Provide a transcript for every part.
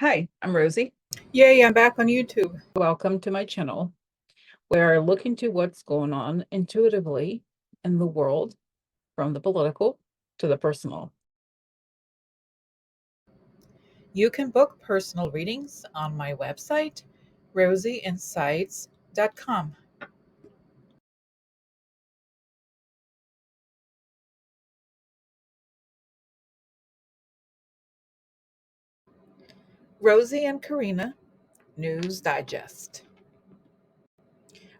Hi, I'm Rosie. Yay, I'm back on YouTube. Welcome to my channel. We're looking to what's going on intuitively in the world, from the political to the personal. You can book personal readings on my website, rosieinsights.com. Rosie and Karina News Digest.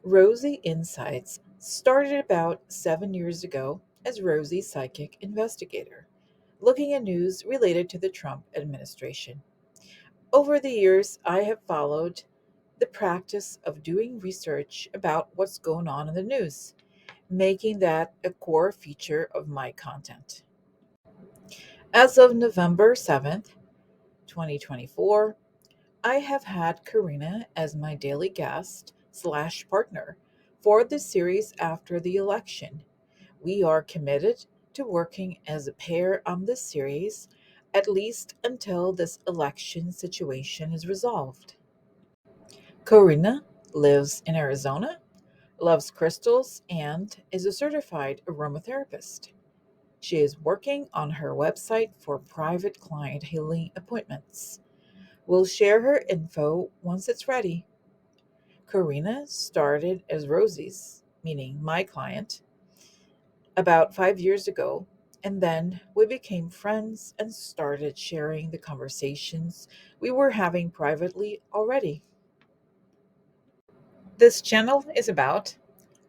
Rosie Insights started about 7 years ago as Rosie Psychic Investigator, looking at news related to the Trump administration. Over the years, I have followed the practice of doing research about what's going on in the news, making that a core feature of my content. As of November 7th, 2024, I have had Karina as my daily guest slash partner for the series after the election. We are committed to working as a pair on this series at least until this election situation is resolved. Karina lives in Arizona, loves crystals, and is a certified aromatherapist. She is working on her website for private client healing appointments. We'll share her info once it's ready. Karina started as Rosie's, meaning my client, about 5 years ago, and then we became friends and started sharing the conversations we were having privately already. This channel is about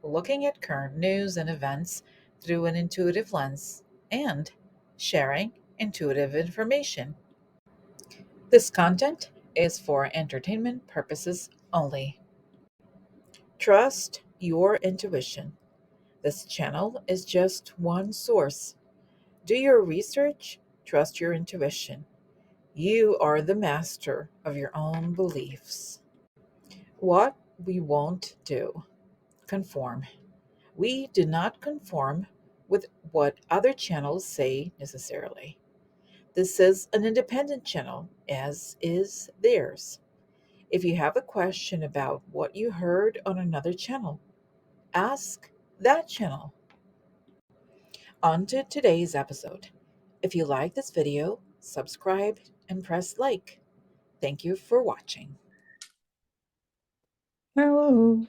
looking at current news and events through an intuitive lens and sharing intuitive information. This content is for entertainment purposes only. Trust your intuition. This channel is just one source. Do your research, trust your intuition. You are the master of your own beliefs. What we won't do: conform. We do not conform with what other channels say necessarily. This is an independent channel, as is theirs. If you have a question about what you heard on another channel, ask that channel. On to today's episode. If you like this video, subscribe and press like. Thank you for watching. Hello,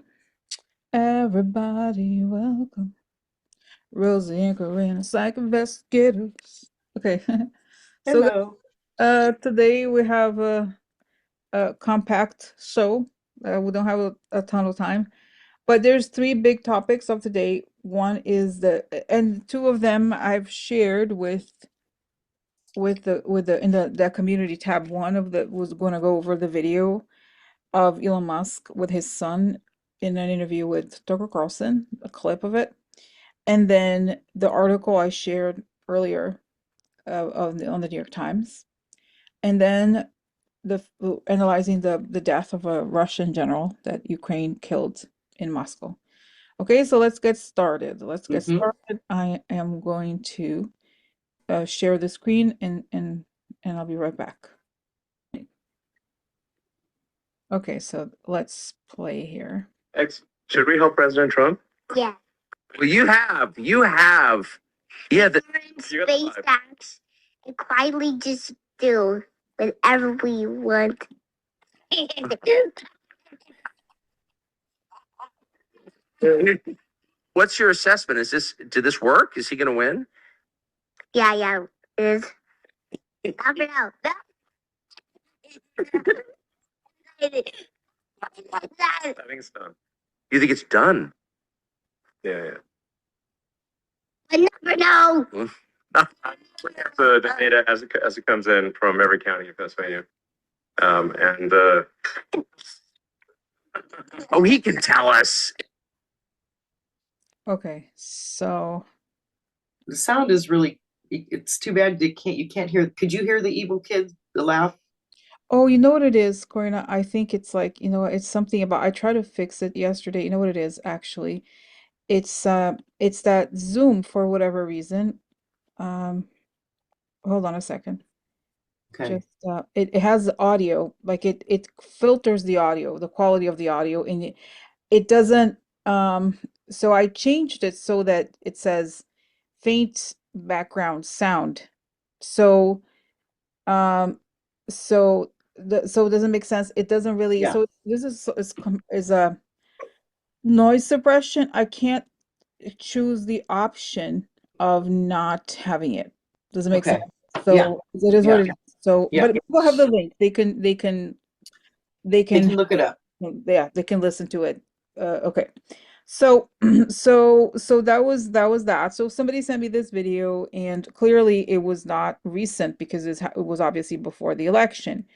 everybody. Welcome. Rosie and Karina, Psych Investigators. Okay. So Hello. today we have a compact show. We don't have a ton of time. But there's three big topics of today. One is and two of them I've shared with the in the community tab. One of the was going to go over the video of Elon Musk with his son in an interview with Tucker Carlson, a clip of it, and then the article I shared earlier on the New York Times, and then analyzing the death of a Russian general that Ukraine killed in Moscow. Okay, so let's get started. I am going to share the screen and I'll be right back. Okay, so let's play here. Should we help President Trump? Yeah. Well, you have. Yeah, We're in SpaceX and quietly just do whatever we want. What's your assessment? Did this work? Is he going to win? Yeah, it is. Stop it out. I think it's done. You think it's done? Yeah. I never know. The data as it comes in from every county in Pennsylvania. Oh, he can tell us. Okay, so The sound is really, it's too bad you can't hear. Could you hear the evil kid, the laugh? oh, you know what it is, Corina? I think it's like, it's something about I tried to fix it yesterday. You know what it is actually? It's that Zoom for whatever reason. Um, hold on a second. Okay. Just it has the audio, like it filters the audio, the quality of the audio, and it doesn't so I changed it so that it says faint background sound. So um so it doesn't make sense. It doesn't really, Yeah. so this is a noise suppression. I can't choose the option of not having it. Does it make sense? Okay. Yeah. So it is what Yeah. it is. So, Yeah. but people have the link. They They can, can look it up. yeah, they can listen to it. Okay. So, so that was that. So somebody sent me this video, and clearly it was not recent because it was obviously before the election.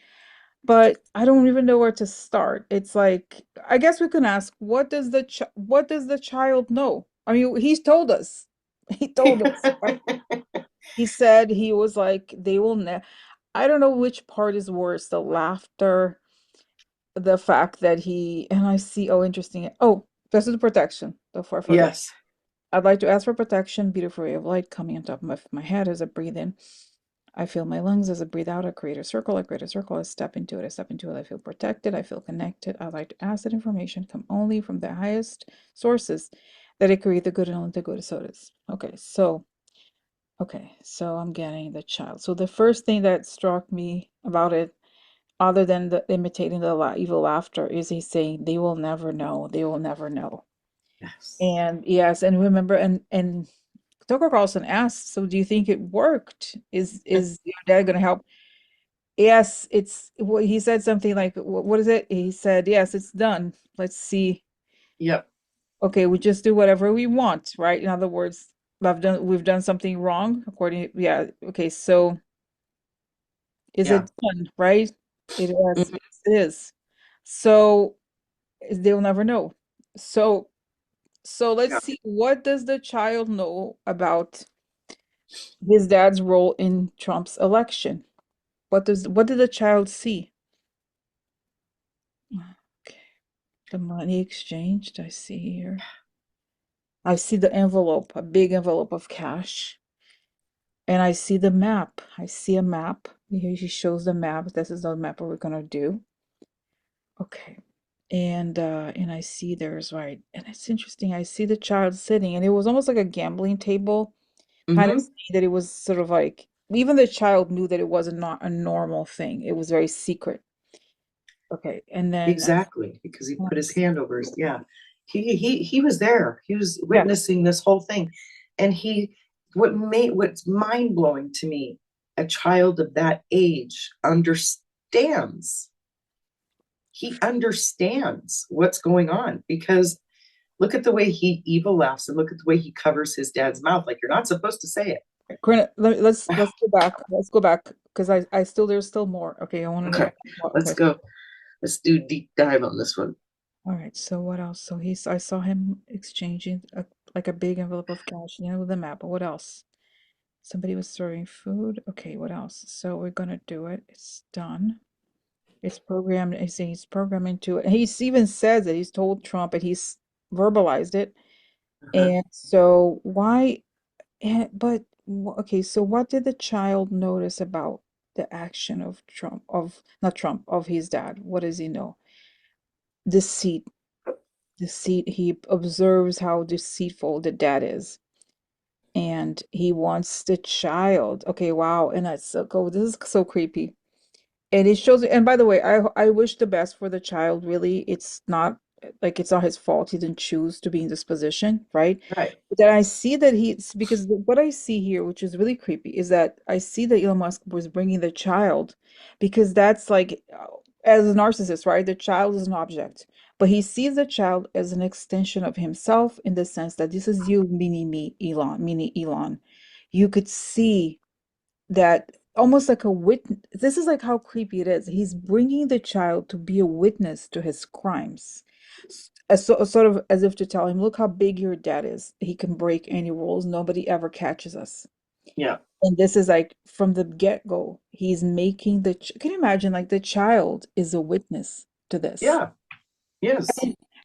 But I don't even know where to start. It's like, I guess we can ask, what does the child know? I mean, he's told us. He told us, right? He said he was like, they will ne I don't know which part is worse, the laughter, the fact that and I see, oh, interesting. Oh, this is the protection, before I forget. Yes. I'd like to ask for protection, beautiful ray of light coming on top of my head as I breathe in. I feel my lungs as I breathe out. I create a circle. I create a circle. I step into it. I step into it. I feel protected. I feel connected. I like to ask that information come only from the highest sources that I create the good and only the good. So it is. Okay, so I'm getting the child. So the first thing that struck me about it, other than the imitating the evil laughter, is he saying they will never know. They will never know. Yes. And yes, and remember, and Tucker Carlson asked, so do you think it worked? Is your dad going to help? Yes, it's what he said, something like, what is it? He said, yes, it's done. Let's see. Yep. Okay, we just do whatever we want, right? In other words, we've done something wrong, according, yeah. Okay, so is Yeah. it done, right? It is. Mhm. It is. So they'll never know. So let's Yeah. see, what does the child know about his dad's role in Trump's election? What did the child see? Okay. The money exchanged, I see here. I see the envelope, a big envelope of cash. And I see the map. I see a map. Here she shows the map. This is the map we're gonna do. Okay. And I see there's right. And it's interesting. I see the child sitting, and it was almost like a gambling table. Kind of Hmm. see that it was sort of like, even the child knew that it was not a normal thing. It was very secret. Okay. And then Exactly. Because he put his hand over his, yeah. He was there. He was yeah. witnessing this whole thing. And what's mind blowing to me, a child of that age understands. He understands what's going on because look at the way he evil laughs and look at the way he covers his dad's mouth. Like you're not supposed to say Corinne, let's it. let's go back. Let's go back because I still, there's still more. Okay, I want to Okay. know more. Let's Okay. go. Let's do a deep dive on this one. All right. So what else? So I saw him exchanging like a big envelope of cash, with a map. But what else? Somebody was serving food. Okay, what else? So we're gonna do it. It's done. It's programmed. He's programmed into it. He's even says that he's told Trump, and he's verbalized it. Uh-huh. And so why? But okay, so what did the child notice about the action of Trump, of not Trump, of his dad? What does he know? Deceit. Deceit. He observes how deceitful the dad is. And he wants the child. Okay, wow. And that's so cool. This is so creepy. And it shows, and by the way, I wish the best for the child, really. It's not like it's not his fault. He didn't choose to be in this position, right? Right. But then I see that because what I see here, which is really creepy, is that I see that Elon Musk was bringing the child because that's like, as a narcissist, right? The child is an object, but he sees the child as an extension of himself in the sense that this is you, mini me, Elon, mini Elon. You could see that almost like a witness. This is like how creepy it is. He's bringing the child to be a witness to his crimes, sort of as if to tell him, look how big your dad is. He can break any rules. Nobody ever catches us. Yeah. And this is like from the get-go, he's making can you imagine, like the child is a witness to this? Yeah. Yes.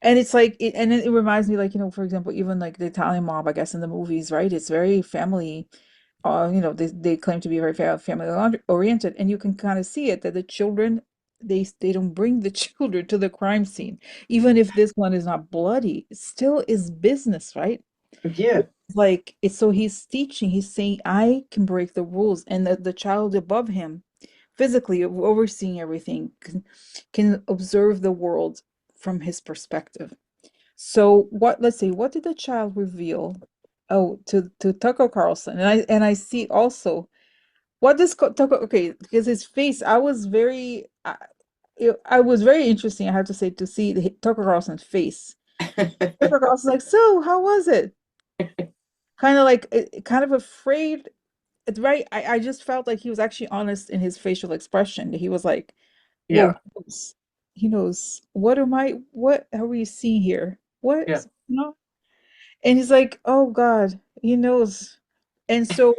And it's like and it reminds me, like, for example, even like the Italian mob, I guess, in the movies, right? It's very family they claim to be very family oriented, and you can kind of see it that the children, they don't bring the children to the crime scene, even if this one is not bloody, it still is business, right? Yeah. Like it's so he's teaching, he's saying I can break the rules, and the child above him, physically overseeing everything, can observe the world from his perspective. So let's see, what did the child reveal? Oh, to Tucker Carlson. And I see also what this Tucker, okay, because his face, I was very interesting, I have to say, to see Tucker Carlson's face. Tucker Carlson's like, so how was it? Kind of like kind of afraid. It's right. I just felt like he was actually honest in his facial expression. He was like, whoa, Yeah. he knows. What are we seeing here? Yeah. What? And he's like, oh God, he knows. And so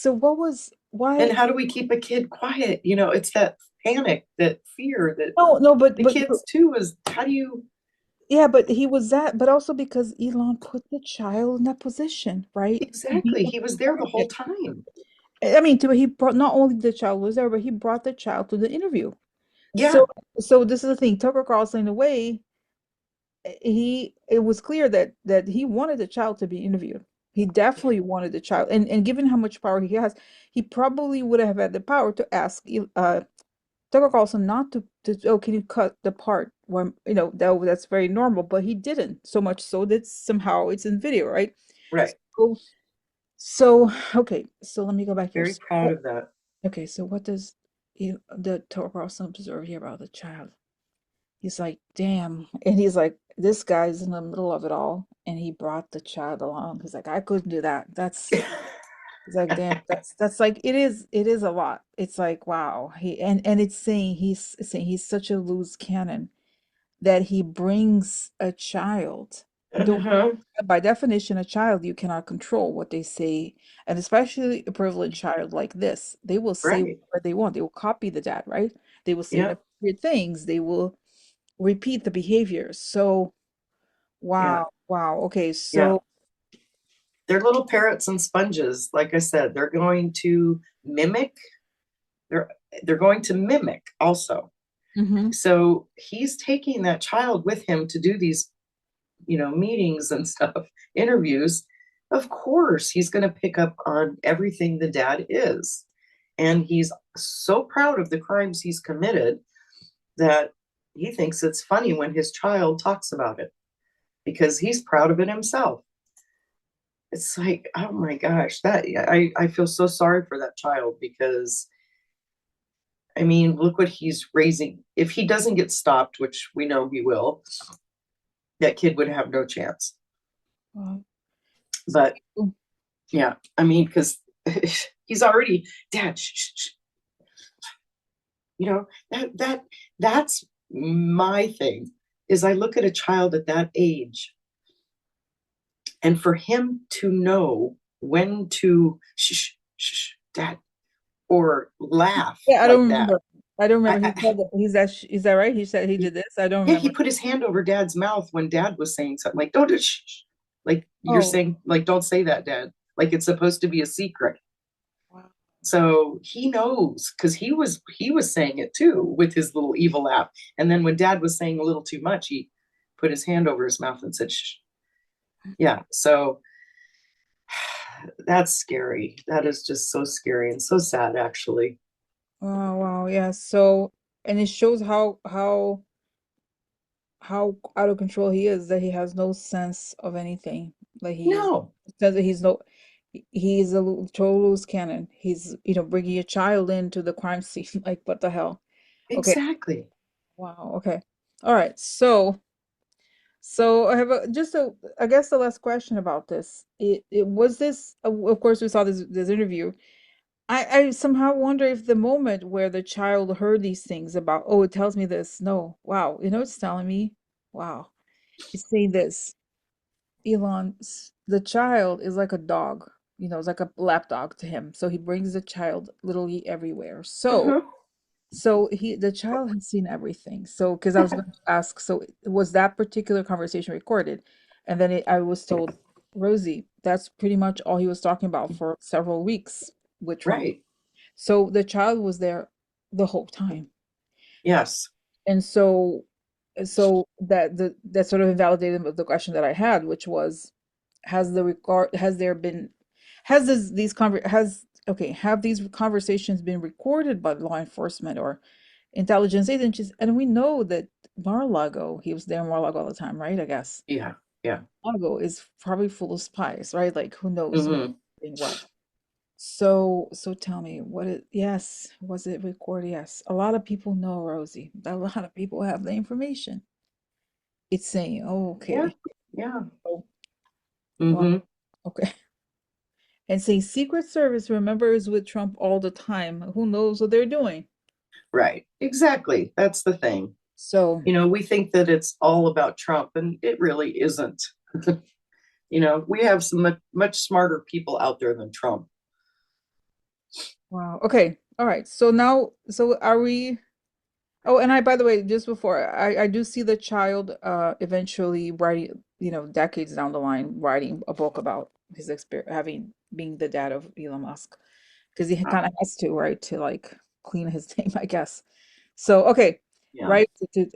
what was And why? how do we keep a kid quiet? It's that panic, that fear that No, no, but the kids too is how do you yeah, but he was that, but also because Elon put the child in that position, right? To be exactly? a He was there the whole target. time. I mean, he brought, not only the child was there, but he brought the child to the interview. Yeah. So this is the thing. Tucker Carlson, in a way, it was clear that he wanted the child to be interviewed. He definitely wanted the child, and given how much power he has, he probably would have had the power to ask Tucker Carlson not to oh, can you cut the part when that's very normal, but he didn't, so much so that somehow it's in video, right? Right. So so okay, so let me go back here. Very So proud of that. okay, so what does the Tucker Carlson observe here about the child? He's like, damn. And he's like, this guy's in the middle of it all. And he brought the child along. He's like, I couldn't do that. He's like, damn, that's like, it is a lot. It's like, wow. And it's saying he's such a loose cannon that he brings a child. Don't, Uh-huh. by definition, a child, you cannot control what they say. And especially a privileged child like this, they will say Right. whatever they want. They will copy the dad, right? They will say Yeah. inappropriate things. They will repeat the behavior. So, Yeah. wow, wow. Okay, Yeah. so, They're little parrots and sponges. Like I said, they're going to mimic. They're they're going to mimic also. mhm. So he's taking that child with him to do these, meetings and stuff, interviews. Of course, he's going to pick up on everything the dad is. And he's so proud of the crimes he's committed that he thinks it's funny when his child talks about it because he's proud of it himself. It's like, oh my gosh, I feel so sorry for that child because I mean, look what he's raising. If he doesn't get stopped, which we know he will, that kid would have no chance. Wow. But yeah, I mean, because he's already dad. Shh, shh, shh. That's my thing. Is I look at a child at that age, and for him to know when to shh, shh, shh, dad, or laugh Yeah, I don't like that. remember. I don't remember. He I, said that. Is that right? He said he did this. I don't yeah, he remember. put his hand over dad's mouth when dad was saying something like, don't, shh, shh. Like you're Oh, saying, like, don't say that, dad. Like it's supposed to be a secret. wow. So he knows because he was saying it too with his little evil laugh. And then when dad was saying a little too much, he put his hand over his mouth and said, shh. Yeah. So that's scary. That is just so scary and so sad, actually. Wow, wow, yeah. So, and it shows how out of control he is, that he has no sense of anything. Like No, says that he's a total loose cannon. He's, bringing a child into the crime scene. Like, what the hell? Okay. exactly. Wow. Okay. All right. So I have I guess the last question about this. It was this. Of course, we saw this interview. I somehow wonder if the moment where the child heard these things about, oh, it tells me this. No, wow. It's telling me, wow. It's saying this. Elon, the child is like a dog. It's like a lap dog to him. So he brings the child literally everywhere. So Uh-huh. the child has seen everything. So, because I was going to ask, so was that particular conversation recorded? And then I was told Rosie, that's pretty much all he was talking about for several weeks with Trump. Right. So the child was there the whole time. Yes. And so that sort of invalidated the question that I had, which was, has there been, has this these conver has okay, have these conversations been recorded by law enforcement or intelligence agencies? And we know that Mar-a-Lago, he was there in Mar-a-Lago all the time, right? I guess Yeah. Yeah. Mar-a-Lago is probably full of spies, right? Like who knows Hmm. what. So tell me, yes, was it recorded? Yes. A lot of people know, Rosie. A lot of people have the information. It's saying, oh, Yeah. okay. Yeah. Oh, well, Hmm. okay. And saying Secret Service, remember, is with Trump all the time. Who knows what they're doing? Right. Exactly. That's the thing. So, We think that it's all about Trump, and it really isn't. We have some much smarter people out there than Trump. wow. Okay. All right. So now, so are we? Oh, and by the way, just before, I do see the child eventually writing, decades down the line, writing a book about his experience, being the dad of Elon Musk, because he kind of Wow. has to, right, to like clean his name, I guess. So, okay, Yeah. right.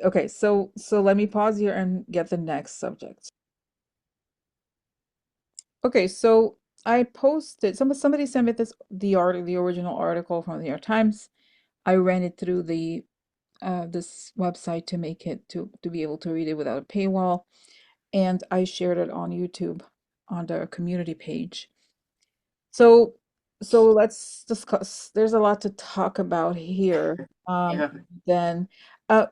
Okay, so let me pause here and get the next subject. Okay, so I posted somebody sent me the original article from the New York Times. I ran it through this website to make it to be able to read it without a paywall, and I shared it on YouTube on the community page. So so let's discuss. There's a lot to talk about here. Yeah. Then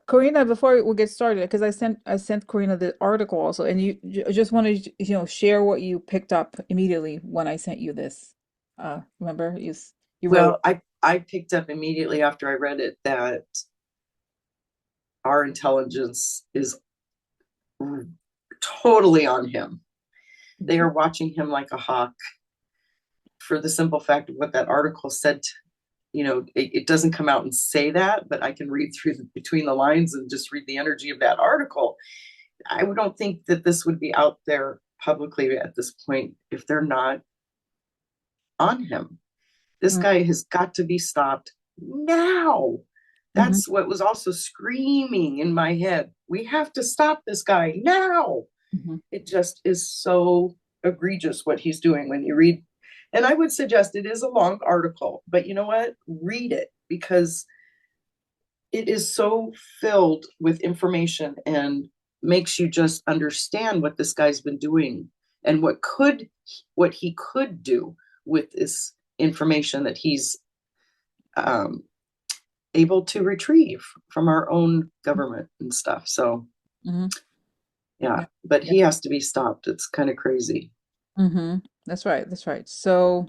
Karina, before we get started, because I sent Karina the article also, and I just wanted to, share what you picked up immediately when I sent you this. Remember you wrote it. Well, I picked up immediately after I read it that our intelligence is totally on him. They are watching him like a hawk for the simple fact of what that article said. It doesn't come out and say that, but I can read through between the lines and just read the energy of that article. I don't think that this would be out there publicly at this point if they're not on him. This Mm, guy has got to be stopped now. mhm, That's what was also screaming in my head. We have to stop this guy now. mhm, It just is so egregious what he's doing when you read. And I would suggest it is a long article, but you know what? Read it because it is so filled with information and makes you just understand what this guy's been doing and what he could do with this information that he's um, able to retrieve from our own government and stuff. So mhm. yeah, Yeah. but Yeah. he has to be stopped. It's kind of crazy. That's right. That's right. So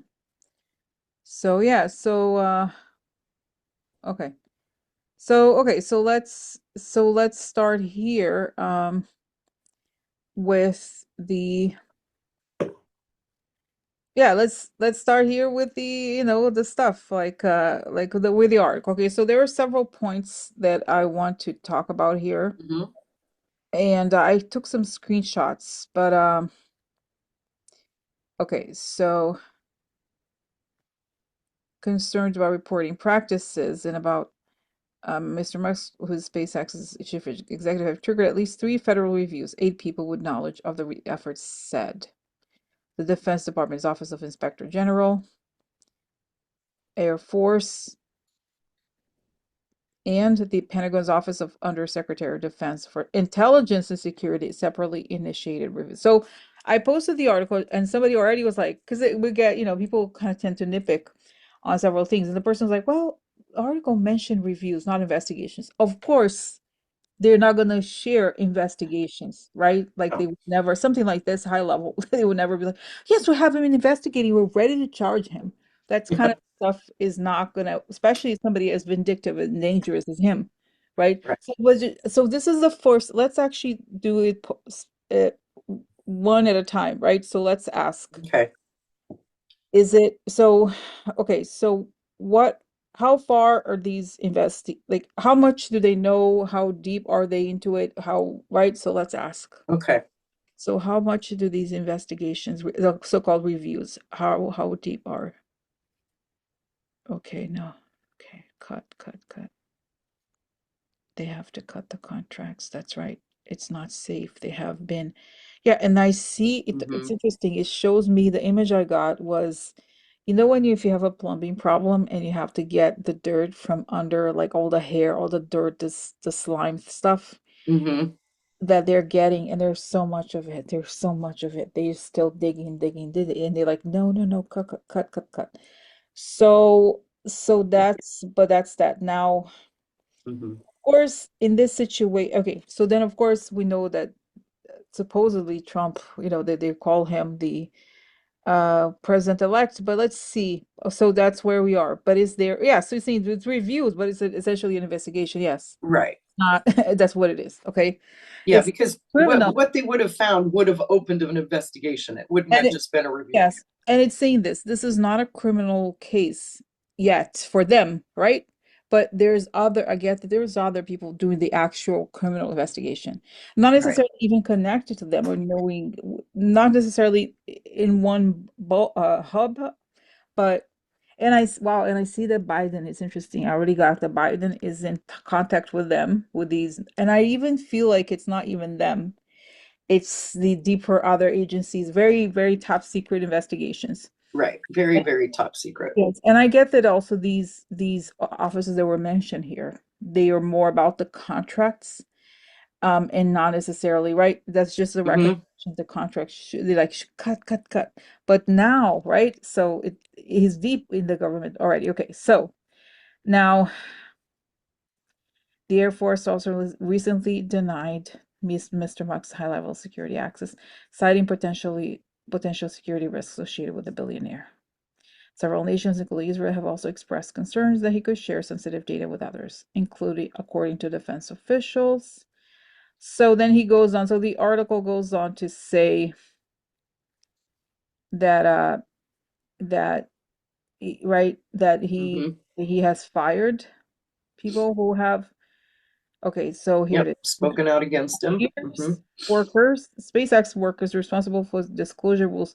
yeah. Okay. So let's start here with the yeah, let's start here with the stuff like the with the arc. Okay, so there are several points that I want to talk about here, Mm-hmm. and I took some screenshots, but okay, so concerns about reporting practices and about Mr. Musk, who's SpaceX's chief executive, have triggered at least 3 federal reviews. 8 people with knowledge of the efforts said. The Defense Department's Office of Inspector General, Air Force, and the Pentagon's Office of Undersecretary of Defense for Intelligence and Security separately initiated reviews. So I posted the article, and somebody already was like, because we get, people kind of tend to nitpick on several things, and the person was like, well, the article mentioned reviews, not investigations. Of course, they're not going to share investigations, right? Like they would never, something like this high level, they would never be like, yes, we have him investigating. We're ready to charge him. That's kind Yeah, of stuff is not going to, especially somebody as vindictive and dangerous as him, right? right. So this is the first, let's actually do it one at a time, right? So let's ask, Okay. is it so okay, so what how far are these like how much do they know? How deep are they into it? How right? So let's ask. Okay. So how much do these investigations, the so-called reviews, how deep are? Okay, no. Okay, cut. They have to cut the contracts. That's right. It's not safe. They have been. Yeah, and I see it, it's Hmm. interesting. It shows me the image I got was, when if you have a plumbing problem and you have to get the dirt from under, like all the hair, all the dirt, the slime stuff Hmm. that they're getting, and there's so much of it. There's so much of it. They're still digging, and they're like, no, cut. So that's that. Now, Hmm. of course, in this situation, okay, so then of course we know that supposedly Trump, they call him the president-elect, but let's see. So that's where we are. But is there, yeah, so you see it's reviews, but it's essentially an investigation, yes. Right. Not that's what it is, okay? Yeah, It's because criminal. what they would have found would have opened an investigation. It wouldn't And have it, just been a review. yes, and it's saying this is not a criminal case yet for them, right? But there's other, I get that there's other people doing the actual criminal investigation, not Right. necessarily even connected to them or knowing, not necessarily in one hub, but wow, and I see that Biden is interesting. I already got that Biden is in contact with them with these, and I even feel like it's not even them. It's the deeper other agencies, very, very top secret investigations. Right. Very, very top secret. Yes, and I get that also these offices that were mentioned here, they are more about the contracts, and not necessarily, right? That's just a recommendation. Hmm. The contract should they like cut. But now, right? So it he's deep in the government already. Okay, so now the Air Force also recently denied Mr. Musk's high-level security access, citing potential security risks associated with the billionaire. Several nations, including Israel, have also expressed concerns that he could share sensitive data with others, including, according to defense officials. So then he goes on. So the article goes on to say that that right, that Hmm. he has fired people who have. Okay, so here it Yep. is. Spoken out against him. Hmm. SpaceX workers responsible for disclosure will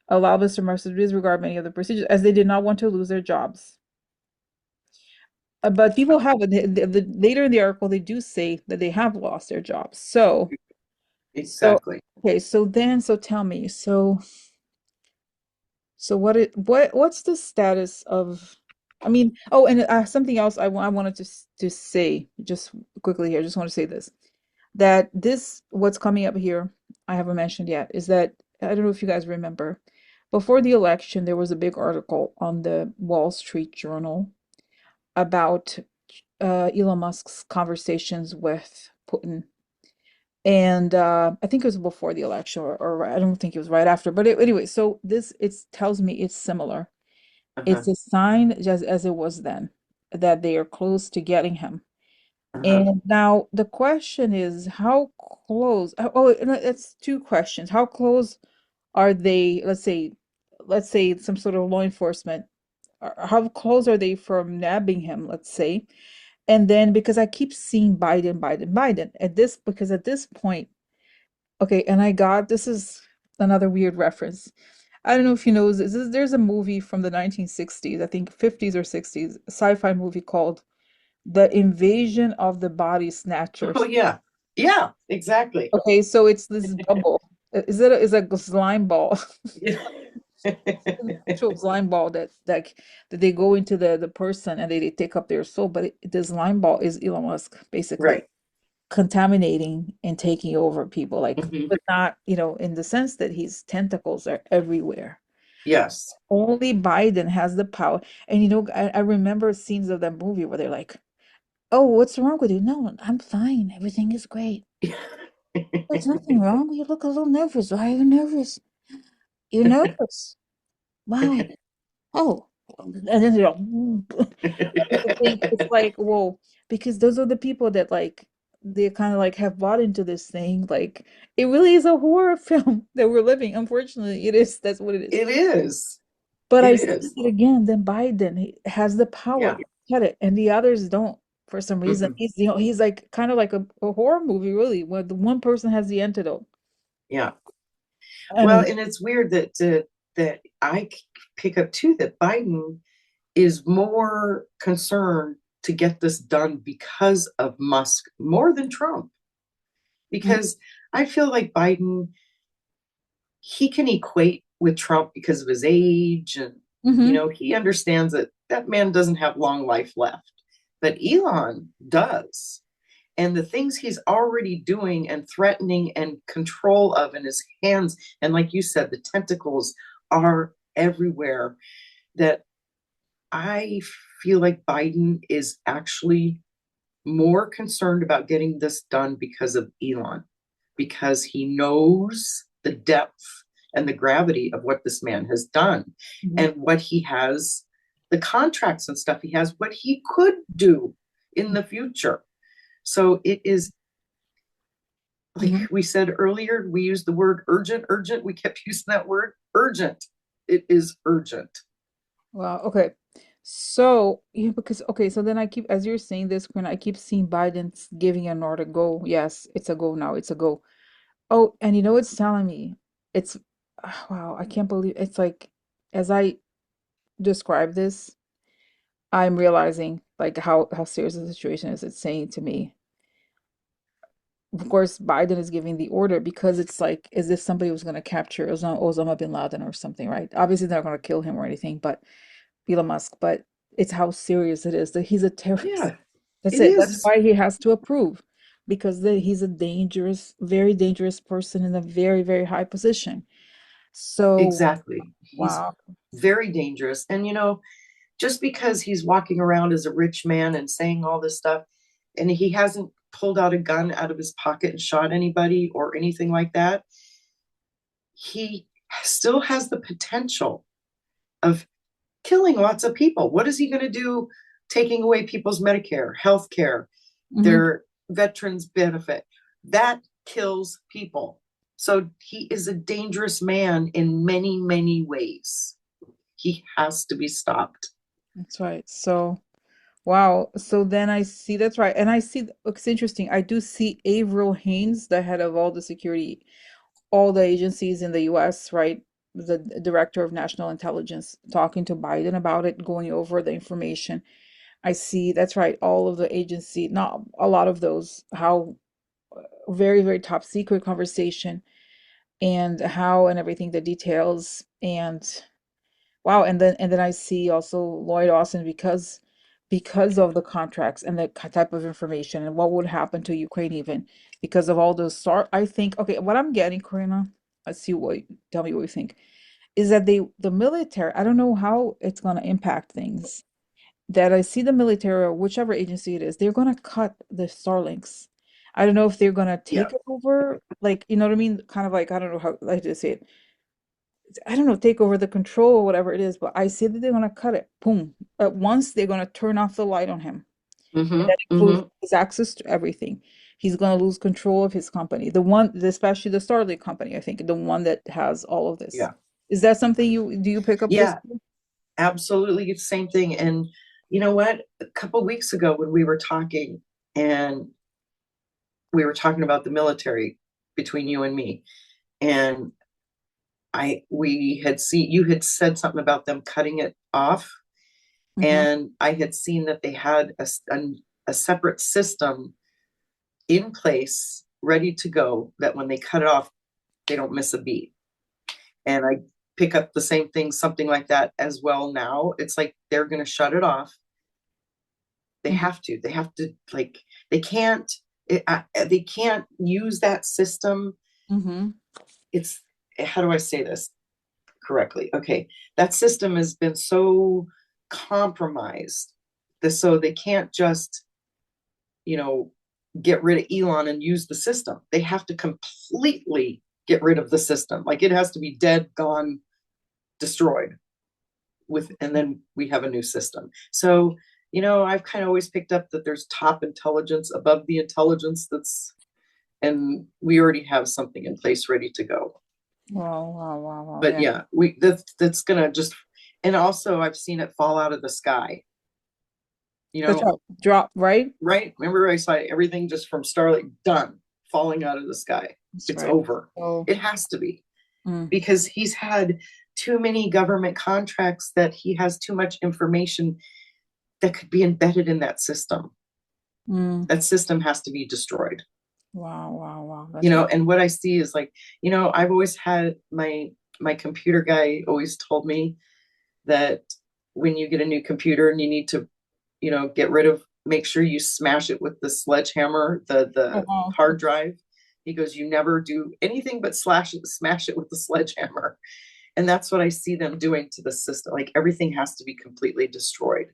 allow Mr. Musk to disregard many of the procedures as they did not want to lose their jobs. But people have later in the article they do say that they have lost their jobs. So Exactly. okay, so tell me, so what's the status of? I mean, oh, and something else I wanted to say just quickly here. I just want to say this, that this what's coming up here I haven't mentioned yet is that I don't know if you guys remember, before the election there was a big article on the Wall Street Journal about Elon Musk's conversations with Putin. And I think it was before the election, or I don't think it was right after. But anyway, so this it tells me it's similar. Uh-huh. It's a sign, just as it was then, that they are close to getting him. Uh-huh. And now the question is, how close? No, it's two questions. How close are they? Let's say some sort of law enforcement. How close are they from nabbing him? Let's say, and then because I keep seeing Biden because at this point, okay, and I got this is another weird reference. I don't know if you know there's a movie from the 1960s, I think 50s or 60s, a sci-fi movie called The Invasion of the Body Oh Snatchers. yeah. Yeah, exactly. Okay, so it's this bubble. Is a slime ball? Yeah. Actual slime ball that they go into the person and they take up their soul, but the slime ball is Elon Musk basically Right. contaminating and taking over people, like, Hmm. but not, in the sense that his tentacles are everywhere. Yes. Only Biden has the power. And I remember scenes of that movie where they're like, "Oh, what's wrong with you?" "No, I'm fine. Everything is great." "There's nothing wrong. You look a little nervous. Why are you nervous?" "You're nervous. Why?" "Oh." And then they're like, it's like, whoa, because those are the people that like they kind of like have bought into this thing. Like it really is a horror film that we're living. Unfortunately, it is. That's what it is. It is. But It I see is. it again. Then Biden he has the power Yeah. to cut it, and the others don't for some reason. Mm-mm. He's like kind of like a horror movie, really, where the one person has the antidote. Yeah. Well, And and it's weird that I pick up too that Biden is more concerned to get this done because of Musk more than Trump. Because I feel like Biden, he can equate with Trump because of his age, and mm-hmm. he understands that that man doesn't have long life left. But Elon does. And the things he's already doing and threatening and control of in his hands, and like you said, the tentacles are everywhere, that I feel like Biden is actually more concerned about getting this done because of Elon, because he knows the depth and the gravity of what this man has done Mm-hmm. and what he has, the contracts and stuff he has, what he could do in the future. So it is, like Mm-hmm. we said earlier, we used the word urgent, urgent. We kept using that word urgent. It is urgent. Wow. Okay. So yeah, because okay, so then I keep, as you're saying this, Quinn, I keep seeing Biden's giving an order go. Yes, it's a go now. It's a go. Oh, and you know what's telling me? It's wow, I can't believe it's like as I describe this, I'm realizing like how serious the situation is. It's saying to me, of course, Biden is giving the order because it's like as if somebody was going to capture Osama bin Laden or something, right? Obviously, they're not going to kill him or anything, but Elon Musk, but it's how serious it is that he's a terrorist. Yeah, That's it it. That's is. why he has to approve because he's a dangerous, very dangerous person in a very, very high position. So, Exactly. He's wow. very dangerous. And, just because he's walking around as a rich man and saying all this stuff, and he hasn't pulled out a gun out of his pocket and shot anybody or anything like that, he still has the potential of killing lots of people. What is he going to do taking away people's Medicare, health care, Hmm. their veterans benefit? That kills people. So he is a dangerous man in many, many ways. He has to be stopped. That's right. So, wow. So then I see, that's right. And I see, it's interesting. I do see Avril Haines, the head of all the security, all the agencies in the US, right? The director of national intelligence talking to Biden about it, going over the information. I see, that's right, all of the agency, not a lot of those, how very, very top secret conversation and how and everything, the details and wow, and then I see also Lloyd Austin because of the contracts and the type of information and what would happen to Ukraine even because of all those sort I think okay, what I'm getting, Karina, let's see what tell me what you think, is that the military, I don't know how it's gonna impact things that I see the military or whichever agency it is, they're gonna cut the Starlinks. I don't know if they're gonna Yeah. take it over, like you know what I mean? Kind of like I don't know how I to say it. I don't know, take over the control or whatever it is, but I see that they're gonna cut it. Boom. At once they're gonna turn off the light on him. And Mm-hmm. that includes Mm-hmm. his access to everything. He's gonna lose control of his company. The one, especially the Starlink company, I think, the one that has all of this. Yeah. Is that something you do you pick up this? Yeah. Absolutely the same thing. And you know what? A couple weeks ago when we were talking, and we were talking about the military between you and me, and we had seen, you had said something about them cutting it off, Mm-hmm. and I had seen that they had a separate system in place ready to go, that when they cut it off, they don't miss a beat. And I pick up the same thing, something like that as well now. It's like they're going to shut it off. They Mm-hmm. have to. They have to, like, they can't. They can't use that system. Mm-hmm. It's, how do I say this correctly? Okay, that system has been so compromised, so they can't just, you know, get rid of Elon and use the system. They have to completely get rid of the system. Like, it has to be dead, gone, destroyed. And then we have a new system. So, I've kind of always picked up that there's top intelligence above the intelligence and we already have something in place ready to go. Wow, wow, wow, wow. But Yeah. yeah, that's gonna just, and also I've seen it fall out of the sky. You That's know, right. Drop, right? right? Remember I saw everything just from Starlink done falling out of the sky. That's It's right. over. So, It has to be, mm, because he's had too many government contracts that he has too much information that could be embedded in that system. mm, That system has to be destroyed. wow, wow, wow. You That's know, right. and what I see is like, I've always had my computer guy always told me that when you get a new computer and you need to, get rid of, make sure you smash it with the sledgehammer, Oh, the wow. hard drive. He goes, you never do anything but smash it with the sledgehammer. And that's what I see them doing to the system. Like everything has to be completely destroyed.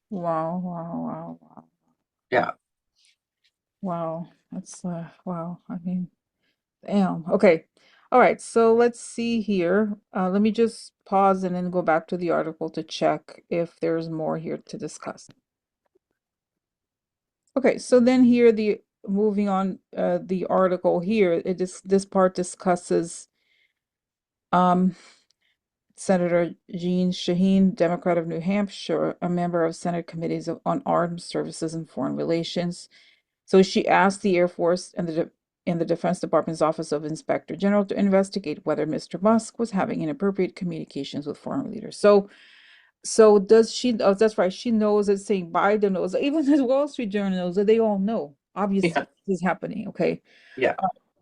Wow, wow, wow, wow. Yeah. Wow. That's wow. I mean, damn. Okay. All right. So let's see here. Let me just pause and then go back to the article to check if there's more here to discuss. Okay. So then here the moving on the article here, this part discusses um Senator Jean Shaheen, Democrat of New Hampshire, a member of Senate committees on armed services and foreign relations. So she asked the Air Force and the Defense Department's Office of Inspector General to investigate whether Mr. Musk was having inappropriate communications with foreign leaders. So does she? Oh, that's right. She knows it's saying Biden knows. Even the Wall Street Journal knows that they all know. Yeah. Obviously, this is happening. Okay. Yeah.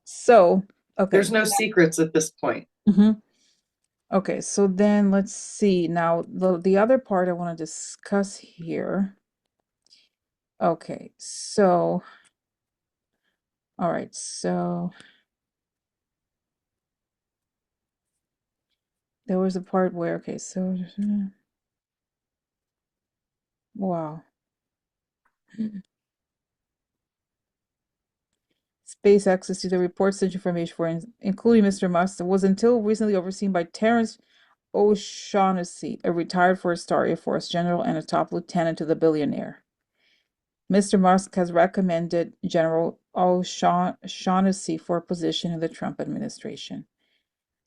So There's okay. no secrets at this point. Mhm. Okay. So then let's see. Now the other part I want to discuss here. Okay. So all right. So there was a part where okay. So wow. SpaceX is to the reports such information for including Mr. Musk was until recently overseen by Terrence O'Shaughnessy, a retired four-star Air Force general and a top lieutenant to the billionaire. Mr. Musk has recommended General O'Shaughnessy for a position in the Trump administration.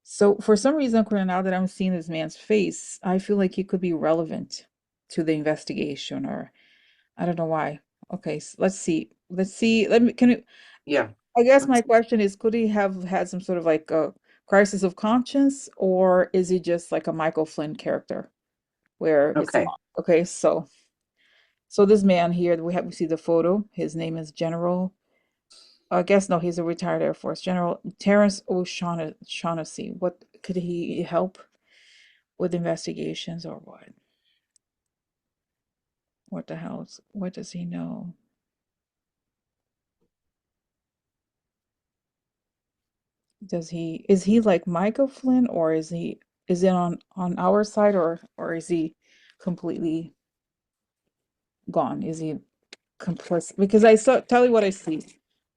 So for some reason, now that I'm seeing this man's face, I feel like he could be relevant to the investigation, or I don't know why. Okay, so let's see. Let's see. Can you Yeah. I guess my question is, could he have had some sort of like a crisis of conscience, or is he just like a Michael Flynn character where it's Okay. okay? So this man here, we see the photo. His name is General. I guess no, he's a retired Air Force General Terrence O'Shaughnessy. What could he help with investigations or what? What the hell? What does he know? Is he like Michael Flynn, or is it on our side, or is he completely gone? Is he complicit? Because I saw tell you what I see.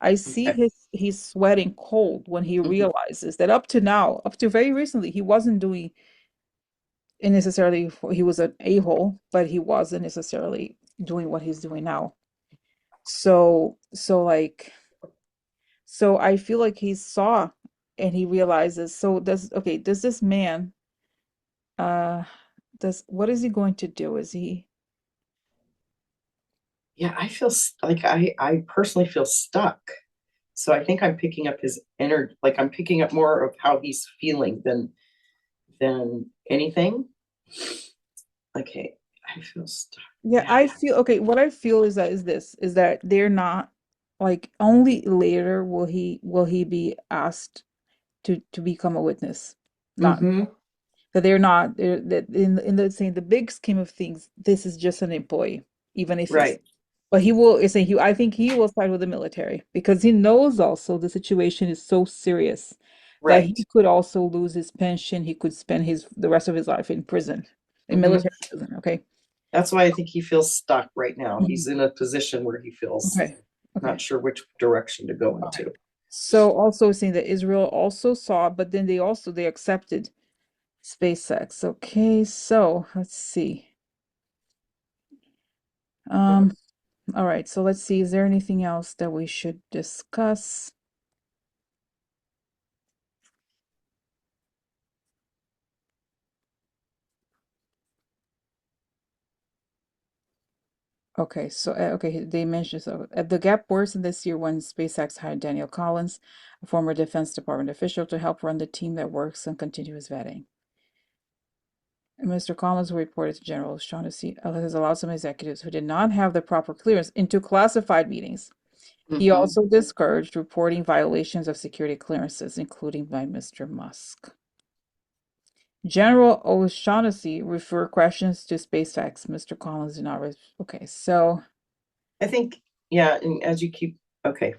I see Okay. he's sweating cold when he Mhm. realizes that up to now, up to very recently, he wasn't doing necessarily he was an a-hole, but he wasn't necessarily doing what he's doing now. So I feel like he saw and he realizes. So does this man uh does what is he going to do? Is he Yeah, I feel like I personally feel stuck. So I think I'm picking up his energy, like I'm picking up more of how he's feeling than anything. Okay, I feel stuck. Yeah, Yeah. I feel okay. What I feel is that they're not like only later will he be asked to become a witness. Not Mm-hmm. that they're not they're, that in the saying the big scheme of things, this is just an employee, even if he's Right. but he will is saying he I think he will side with the military because he knows also the situation is so serious that Right. he could also lose his pension, he could spend his the rest of his life in prison, in Mm-hmm. military prison, okay? That's why I think he feels stuck right now. Mhm. He's in a position where he feels Okay. not Okay. sure which direction to go All right. into. So also saying that Israel also saw, but then they accepted SpaceX. Okay, so let's see. Um, all right, so let's see. Is there anything else that we should discuss? Okay, so okay, they mentioned so the gap worsened this year when SpaceX hired Daniel Collins, a former Defense Department official, to help run the team that works on continuous vetting. And Mr. Collins reported to General Shaughnessy has allowed some executives who did not have the proper clearance into classified meetings. He Mhm. also discouraged reporting violations of security clearances, including by Mr. Musk. General O'Shaughnessy referred questions to SpaceX. Mr. Collins did not. Okay, so I think, yeah, and as you keep, okay,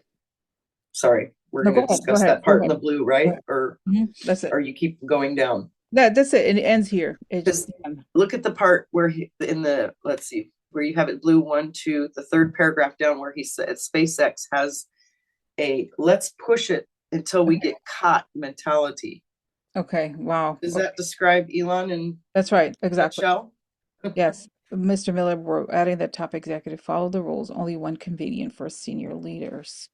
sorry, we're no, going go to ahead, go discuss ahead, that go part in ahead, the blue, go right? ahead. That's it. Or you keep going down. That's it. And it ends here. It just Because look at the part where in the, let's see, where you have it blue 1, 2, the third paragraph down where he said SpaceX has a let's push it until we okay. get caught mentality. Okay. Wow. Does Okay. that describe Elon in That's right. a Exactly. nutshell? Yes. Mr. Miller wrote, adding that top executive followed the rules only when convenient for senior leaders.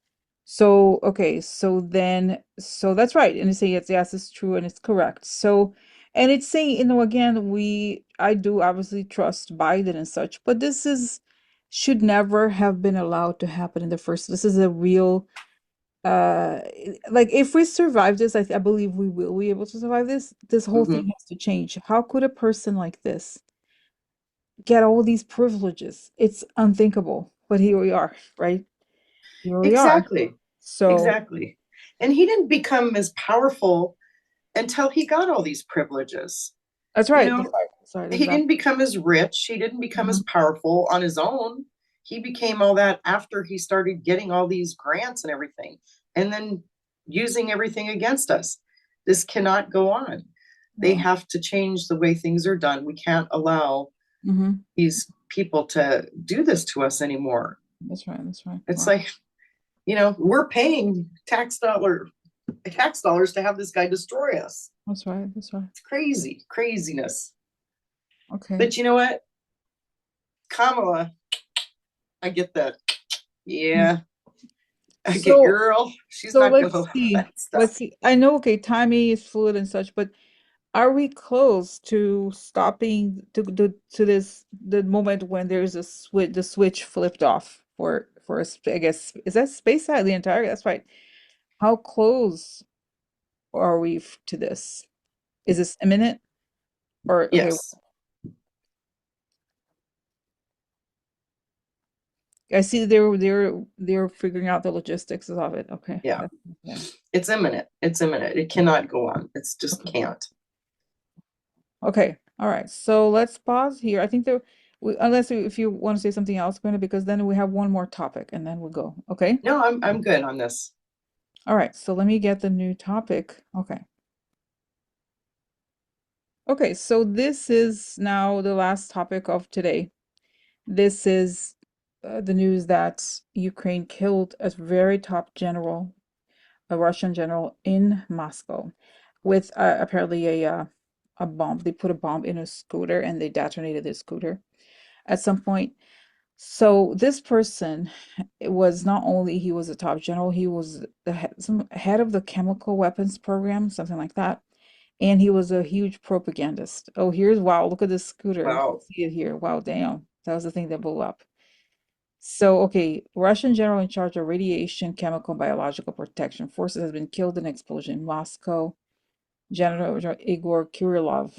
So, okay, so that's right. And it's saying yes, it's true and it's correct. So, and it's saying, again, I do obviously trust Biden and such, but should never have been allowed to happen in the first. This is a real, uh, like if we survive this, I believe we will be able to survive this. This whole thing Mm-hmm. has to change. How could a person like this get all these privileges? It's unthinkable, but here we are, right? Here we are. Exactly. So Exactly. And he didn't become as powerful until he got all these privileges. that's You right. That's know, right. That's right. he Exactly. didn't become as rich, he didn't become as Mhm. powerful on his own. He became all that after he started getting all these grants and everything, and then using everything against us. This cannot go on. They Well, have to change the way things are done. We can't allow hmm, these people to do this to us anymore. that's right. That's right. It's Wow. like, we're paying tax dollars to have this guy destroy us. That's right. That's right. It's crazy, craziness. Okay. But you know what? Kamala, I get that. Mm. Yeah, I get So, girl. She's so not let's gonna see. let Let's stuff. see. I know, okay, timing is fluid and such, but are we close to stopping to this the moment when there's the switch flipped off for I guess is that space side the entire? That's right. How close are we to this? Is this imminent or okay? Yes. I see they're figuring out the logistics of it. Okay. Yeah. Yeah. It's imminent. It's imminent. It cannot go on. It's just Okay. can't. Okay. All right. So let's pause here. I think unless if you want to say something else, Brenda, because then we have one more topic and then we'll go. Okay. No, I'm good on this. All right. So let me get the new topic. Okay. Okay. So this is now the last topic of today. This is the news that Ukraine killed a very top general, a Russian general in Moscow, with apparently a bomb. They put a bomb in a scooter and they detonated the scooter at some point. So this person, it was not only he was a top general, he was some head of the chemical weapons program, something like that. And he was a huge propagandist. Oh, wow, look at this scooter. You can Wow. see it here. Wow, damn. That was the thing that blew up. So, okay, Russian general in charge of radiation, chemical, and biological protection forces has been killed in an explosion in Moscow. General Igor Kirillov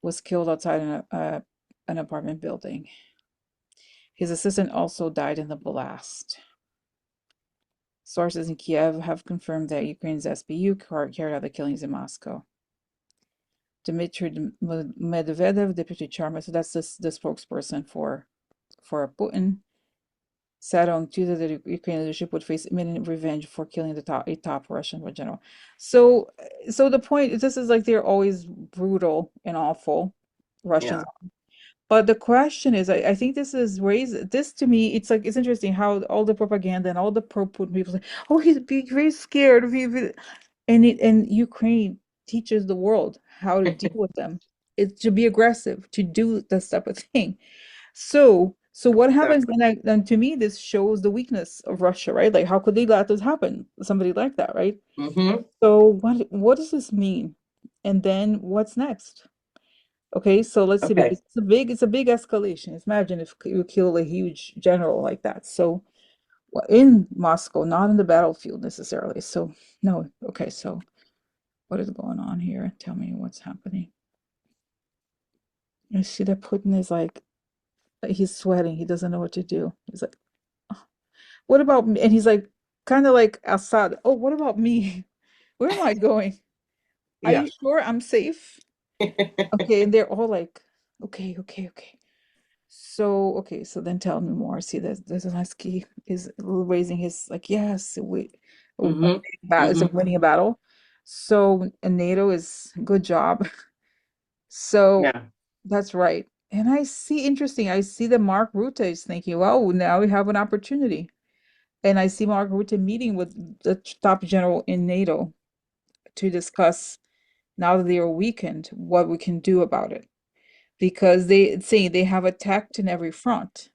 was killed outside an apartment building. His assistant also died in the blast. Sources in Kiev have confirmed that Ukraine's SBU carried out the killings in Moscow. Dmitry Medvedev, deputy chairman, so that's the spokesperson for Putin, said on Tuesday that Ukrainian leadership would face imminent revenge for killing a top Russian general. So, so the point is, this is like they're always brutal and awful, Russians. Yeah. But the question is, I think this is raised, this to me, it's like, it's interesting how all the propaganda and all the pro-Putin people say, oh, he's very scared. And Ukraine teaches the world how to deal with them. It's to be aggressive, to do this type of thing. So what happens Exactly. then to me, this shows the weakness of Russia, right? Like, how could they let this happen? Somebody like that, right? Mm-hmm. So what does this mean? And then what's next? Okay, so let's see, Okay. because it's a big escalation. Imagine if you kill a huge general like that. So well, in Moscow, not in the battlefield necessarily. So no, okay, so what is going on here? Tell me what's happening. I see that Putin is like he's sweating. He doesn't know what to do. He's like, "Oh, what about me?" And he's like kind of like Assad. Oh, what about me? Where am I going? Are Yeah. you sure I'm safe? Okay, and they're all like, okay, okay, okay. So, okay, so then tell me more. See, there's Zelensky is raising his like, yes, Mm-hmm. it's a Mm-hmm. winning a battle. So, and NATO is good job. So Yeah. that's right. And I see interesting. I see that Mark Rutte is thinking, well, now we have an opportunity. And I see Mark Rutte meeting with the top general in NATO to discuss now that they are weakened, what we can do about it. Because they say they have attacked in every front.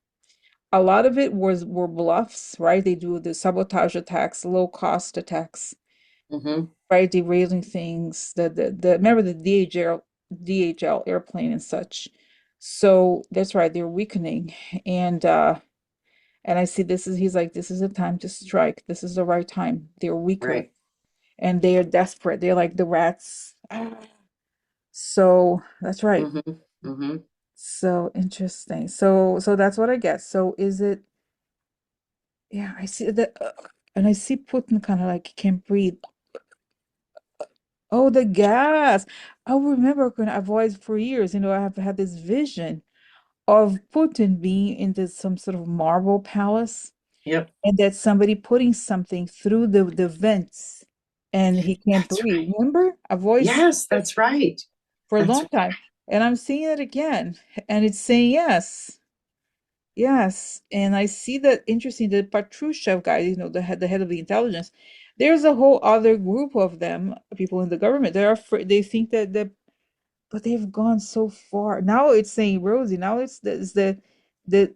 A lot of it were bluffs, right? They do the sabotage attacks, low cost attacks, Mm-hmm. right? Derailing things. The remember the DHL airplane and such. So that's right, they're weakening. And and I see this is he's like, this is the time to strike. This is the right time. They're weaker Right. and they are desperate. They're like the rats. Ah. So that's right. Mm-hmm. Mm-hmm. So interesting. So that's what I get. So is it yeah, I see that and I see Putin kind of like he can't breathe. Oh, the gas. I remember when I've always for years, I have had this vision of Putin being in this some sort of marble palace Yep. and that somebody putting something through the vents and he can't That's breathe. right. Remember? I've always seen Yes, this that's right. for a That's long time. And I'm seeing it again. And it's saying yes. Yes. And I see that interesting, the Patrushev guy, the head of the intelligence. There's a whole other group of them, people in the government. They're afraid, they think that but they've gone so far. Now it's saying Rosie. Now it's the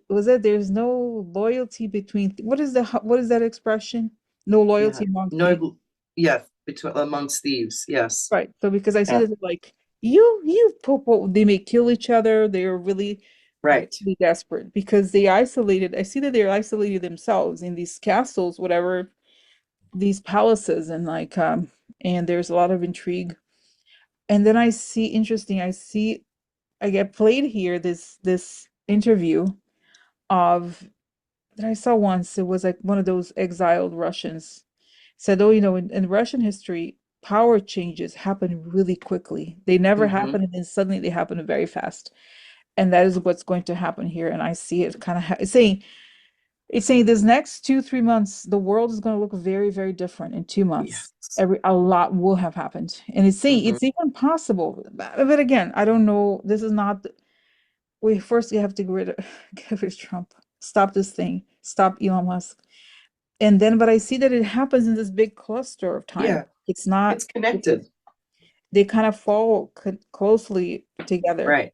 was that there's no loyalty between what is that expression? No yeah. loyalty among thieves. No, yeah, between amongst thieves. Yes. Right. So because I see Yeah. that like you popo they may kill each other. They are Right. really desperate because they isolated. I see that they're isolated themselves in these castles, whatever, these palaces, and like and there's a lot of intrigue. And then I see interesting. I get played here this interview of that I saw once. It was like one of those exiled Russians said, "Oh, in Russian history, power changes happen really quickly. They never Mm-hmm. happen, and then suddenly they happen very fast." And that is what's going to happen here. And I see it kind of it's saying this next 2, 3 months, the world is going to look very, very different in 2 months. Yes. A lot will have happened, and it's saying Mm-hmm. it's even possible. But again, I don't know. This is not we first we have to get rid of Trump. Stop this thing. Stop Elon Musk. And then, but I see that it happens in this big cluster of time. Yeah. It's not, It's connected. they kind of fall closely together. Right.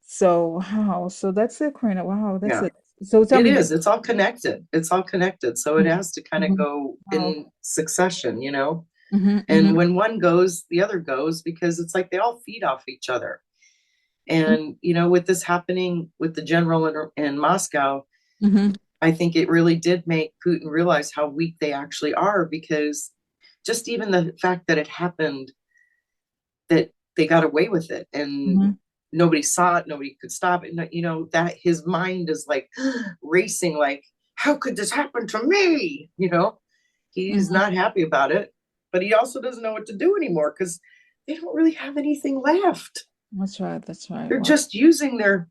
So, wow. So that's it, Karina. Wow, that's Yeah. it. So tell It me this. is. It's all connected. It's all connected. So it has to kind of Mhm. go Wow. in succession. Hmm, And hmm, when one goes, the other goes because it's like they all feed off each other. And, with this happening with the general in Moscow, hmm, I think it really did make Putin realize how weak they actually are because just even the fact that it happened, that they got away with it and hmm, nobody saw it, nobody could stop it. That his mind is like racing, like, how could this happen to me? He's hmm. not happy about it, but he also doesn't know what to do anymore because they don't really have anything left. That's right. That's right. They're Wow. just using their,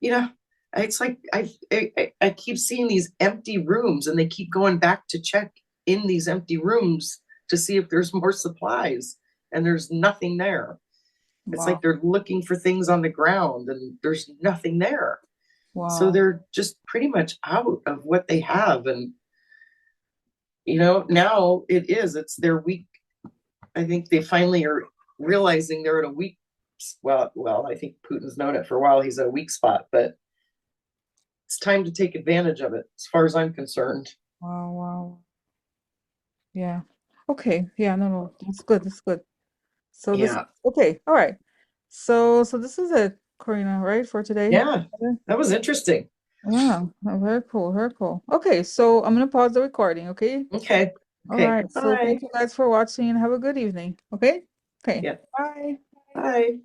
you know, it's like I keep seeing these empty rooms and they keep going back to check in these empty rooms to see if there's more supplies and there's nothing there. It's like Wow. they're looking for things on the ground and there's nothing there. So Wow. they're just pretty much out of what they have. And, now it's their weak. I think they finally are realizing they're at a weak, I think Putin's known it for a while. He's a weak spot, but it's time to take advantage of it as far as I'm concerned. Wow. Wow. Yeah. Okay. Yeah. No, no. That's good. That's good. So this, Yeah. okay. All right. So this is it, Corina, right, for today? Yeah, that was interesting. Yeah, very cool, very cool. Okay, so I'm gonna pause the recording, okay? Okay. All Okay. right, so Bye. thank you guys for watching and have a good evening, okay? Okay, Yeah. bye. Bye.